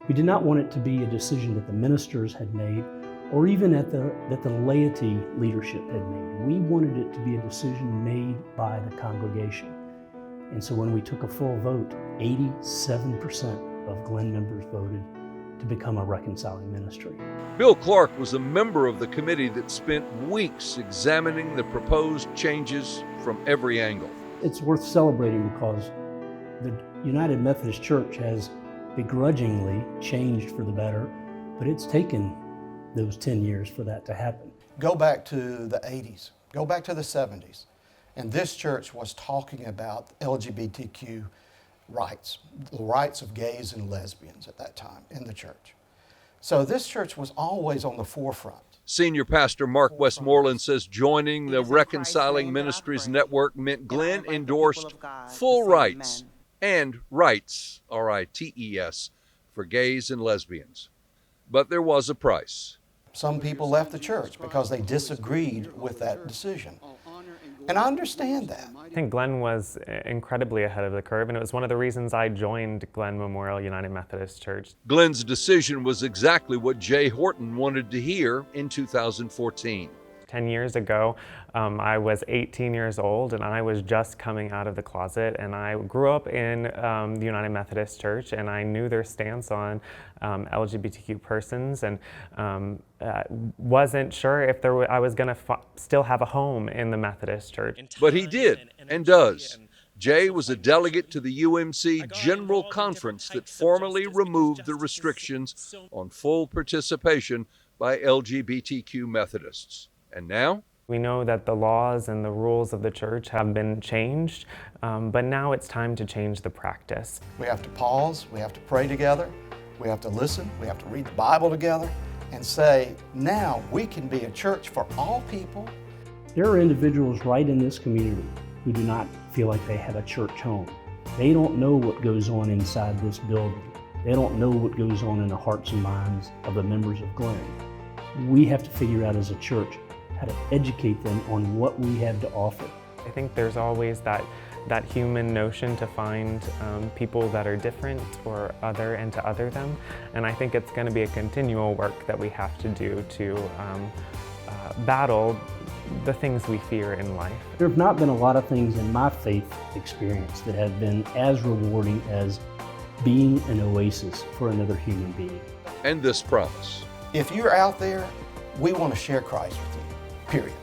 We did not want it to be a decision that the ministers had made or even that the laity leadership had made. We wanted it to be a decision made by the congregation. And so when we took a full vote, 87% of Glen members voted to become a reconciling ministry. Bill Clark was a member of the committee that spent weeks examining the proposed changes from every angle. It's worth celebrating because the United Methodist Church has begrudgingly changed for the better, but it's taken those 10 years for that to happen. Go back to the 80s, go back to the 70s, and this church was talking about LGBTQ rights, the rights of gays and lesbians at that time in the church. So this church was always on the forefront. Senior Pastor Mark Westmoreland says joining the Reconciling Ministries Network meant Glen endorsed full rights and rights, R-I-T-E-S, for gays and lesbians. But there was a price. Some people left the church because they disagreed with that decision. And I understand that. I think Glen was incredibly ahead of the curve, and it was one of the reasons I joined Glen Memorial United Methodist Church. Glen's decision was exactly what Jay Horton wanted to hear in 2014. 10 years ago, I was 18 years old and I was just coming out of the closet, and I grew up in the United Methodist Church, and I knew their stance on LGBTQ persons, and wasn't sure if I was going to still have a home in the Methodist Church. But he did and does. Jay was a delegate to the UMC General Conference that formally removed the restrictions on full participation by LGBTQ Methodists. And now? We know that the laws and the rules of the church have been changed, but now it's time to change the practice. We have to pause, we have to pray together, we have to listen, we have to read the Bible together and say, now we can be a church for all people. There are individuals right in this community who do not feel like they have a church home. They don't know what goes on inside this building. They don't know what goes on in the hearts and minds of the members of Glen. We have to figure out as a church how to educate them on what we have to offer. I think there's always that human notion to find people that are different or other and to other them. And I think it's going to be a continual work that we have to do to battle the things we fear in life. There have not been a lot of things in my faith experience that have been as rewarding as being an oasis for another human being. And this promise. If you're out there, we want to share Christ with you, period.